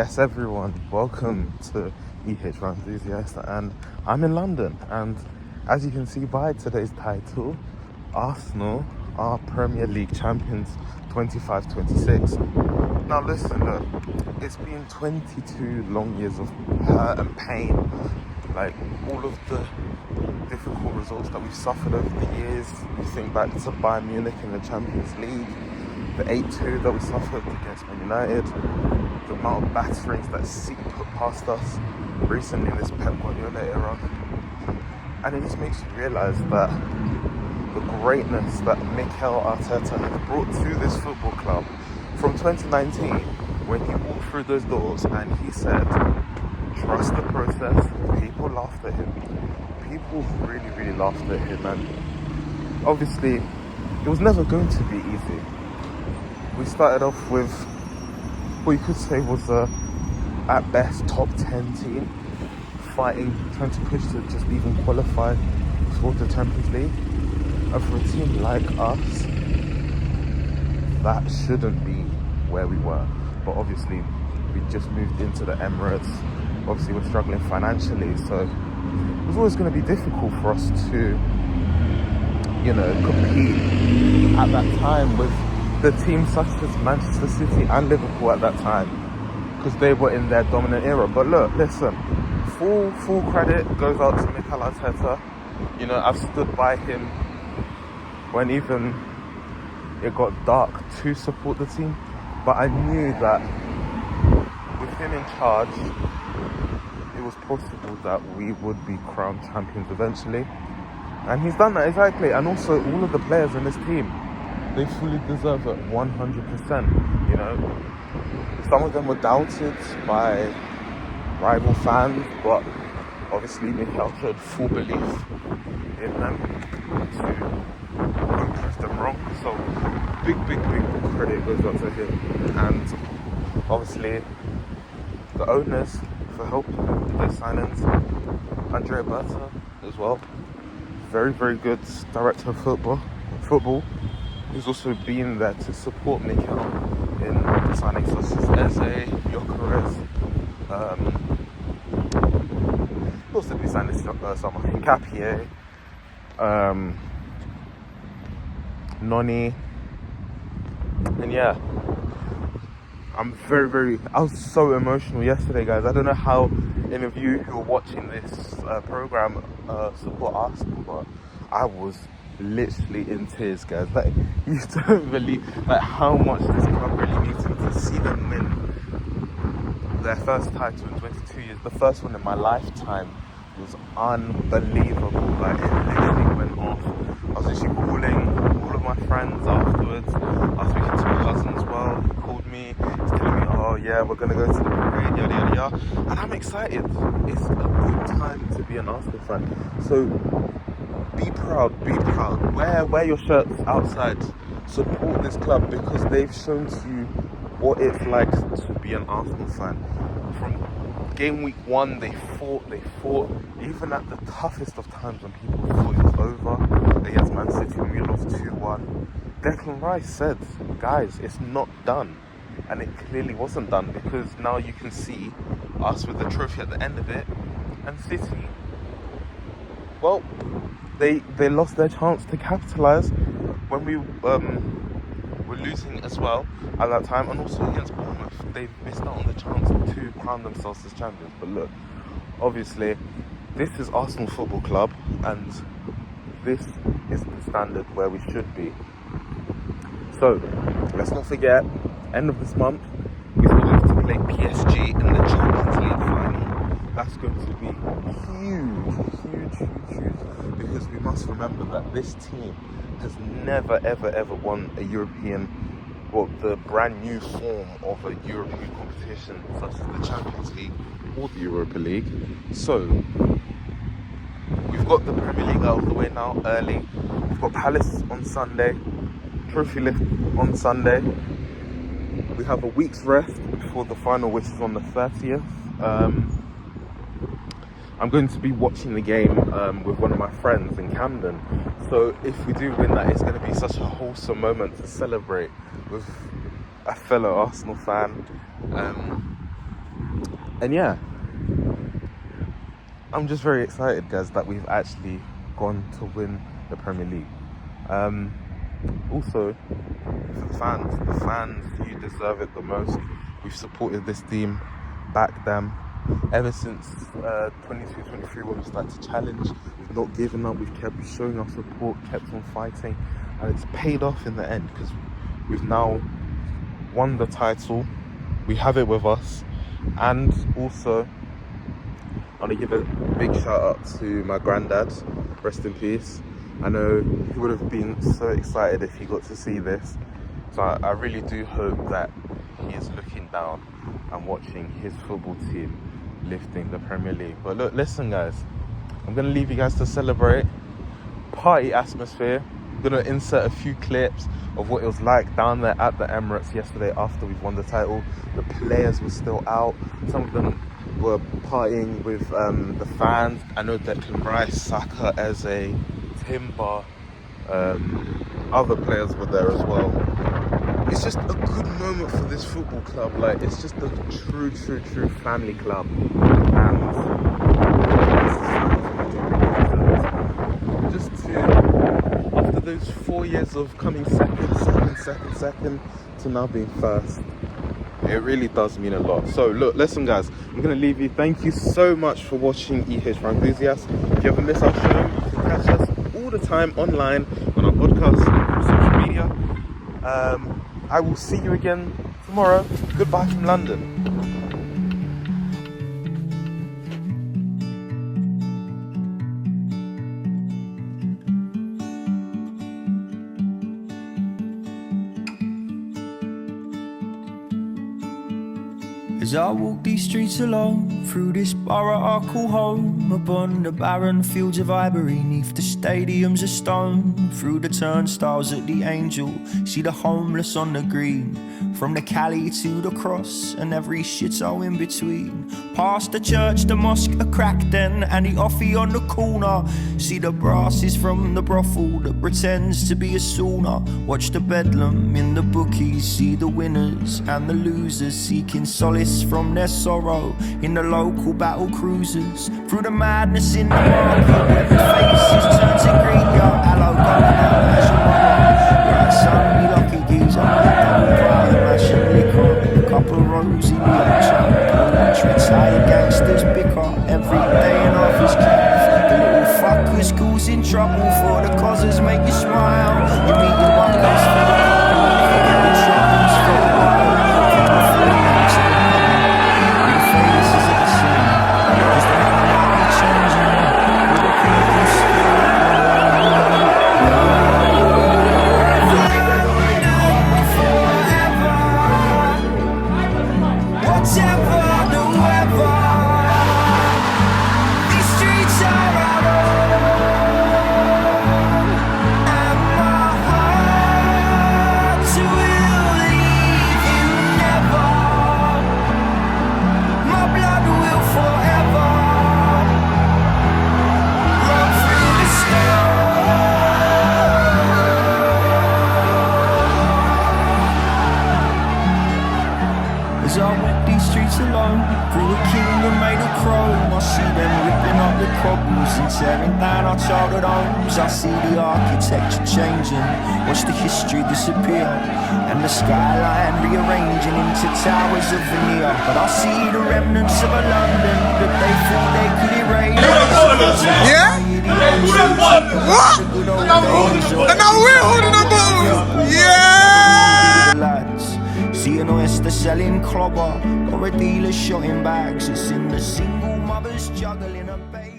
Yes, everyone, welcome to EH Run Enthusiast, and I'm in London, and as you can see by today's title, Arsenal are Premier League champions 25-26. Now listen, look, it's been 22 long years of hurt and pain, like all of the difficult results that we've suffered over the years. You think back to Bayern Munich in the Champions League, the 8-2 that we suffered against Man United, the amount of batterings that City put past us recently in this Pep Guardiola era. And it just makes you realise that the greatness that Mikel Arteta has brought to this football club from 2019, when he walked through those doors and he said, trust the process. People laughed at him. People really, really laughed at him, and obviously it was never going to be easy. We started off with what you could say was at best top 10 team, fighting, trying to push to just even qualify for the Champions League. And for a team like us, that shouldn't be where we were. But obviously we just moved into the Emirates. Obviously we're struggling financially, so it was always going to be difficult for us to, compete at that time with the teams such as Manchester City and Liverpool at that time, because they were in their dominant era. But look, listen, full credit goes out to Mikel Arteta. I've stood by him when even it got dark to support the team, but I knew that with him in charge, it was possible that we would be crowned champions eventually. And he's done that, exactly. And also all of the players in this team, they fully deserve it 100%, Some of them were doubted by rival fans, but obviously Mikel showed full belief in them to prove them wrong. So big credit goes out to him. And obviously the owners for helping with their signings. Andrea Berta as well. Very good director of football. He's also been there to support Mikel in signings such as Eze, Gyökeres. He'll also be signing someone in Capier, Noni, and yeah, I'm I was so emotional yesterday, guys. I don't know how any of you who are watching this program support Arsenal, but I was literally in tears, guys. Like, you don't believe how much this club really needs to see them win their first title in 22 years. The first one in my lifetime was unbelievable. Like, it literally went off. I was actually calling all of my friends afterwards. I was speaking to my cousin as well. He called me. He's telling me, oh yeah, we're gonna go to the parade, yada. And I'm excited. It's a good time to be an Arsenal fan. So be proud. Wear your shirts outside. Support this club, because they've shown to you what it's like to be an Arsenal fan. From game week 1, they fought. Even at the toughest of times when people thought it was over against Man City when we lost 2-1. Declan Rice said, guys, it's not done. And it clearly wasn't done, because now you can see us with the trophy at the end of it. And City, well, they lost their chance to capitalise when we were losing as well at that time, and also against Bournemouth. They missed out on the chance to crown themselves as champions. But look, obviously, this is Arsenal Football Club, and this is the standard where we should be. So, let's not forget, end of this month, we still have to play PSG in the Champions League final. That's going to be huge, because we must remember that this team has never ever won a European, the brand new form of a European competition such as the Champions League or the Europa League. So we've got the Premier League out of the way now early. We've got Palace on Sunday, Trophy Lift on Sunday. We have a week's rest before the final, which is on the 30th. I'm going to be watching the game with one of my friends in Camden. So if we do win that, it's going to be such a wholesome moment to celebrate with a fellow Arsenal fan. And yeah, I'm just very excited, guys, that we've actually gone to win the Premier League. Also, for the fans, you deserve it the most. We've supported this team, backed them ever since 22-23 when we started to challenge. We've not given up. We've kept showing our support, kept on fighting, and it's paid off in the end because we've now won the title. We have it with us. And also, I want to give a big shout out to my granddad, rest in peace. I know he would have been so excited if he got to see this. So I really do hope that he is looking down and watching his football team lifting the Premier League. But look, listen guys, I'm going to leave you guys to celebrate. Party atmosphere. I'm going to insert a few clips of what it was like down there at the Emirates yesterday after we've won the title. The players were still out. Some of them were partying with the fans. I know Declan Rice, Saka, Eze, Timber, other players were there as well. It's just a good moment for this football club. Like, it's just a true family club. And just to, after those 4 years of coming second to now being first, it really does mean a lot. So look, listen guys, I'm going to leave you. Thank you so much for watching EH for Enthusiasts. If you ever miss our show, you can catch us all the time online on our podcast and social media. I will see you again tomorrow. Goodbye from London. As I walk these streets alone, through this borough I call home, upon the barren fields of ivory, neath the stadiums of stone, through the turnstiles at the Angel, see the homeless on the green, from the Cali to the Cross, and every shithole in between. Past the church, the mosque, a crack den, and the offie on the corner. See the brasses from the brothel that pretends to be a sauna. Watch the bedlam in the bookies, see the winners and the losers seeking solace from their sorrow in the local battle cruisers. Through the madness in the market, where the faces turn to green. Yo, hello, governor, as you know, right, son, me lucky geezer. Double bar and mashing liquor, couple rows in the ocean. Treats higher gangsters bicker every day in office camp. The little fuckers causing trouble for the causes make you smile. You meet your buckets for the couple, forget the troubles for a while. From the feelings to the pain, the faces of the scene. Cause the hell are changing, with the people still whatever the weather, these streets are our own, and my heart will leave you never. My blood will forever run through the storm. As I walk these streets alone, through a kingdom made of chrome, I see them ripping up the cobbles and tearing down our childhood homes. I see the architecture changing, watch the history disappear, and the skyline rearranging into towers of veneer. But I see the remnants of a London that they thought they could erase. Yeah? What? And now we're holding a bottle. Yeah! Lads, see an oyster selling clobber, or a dealer shot in bags. It's in the single mothers juggling a baby.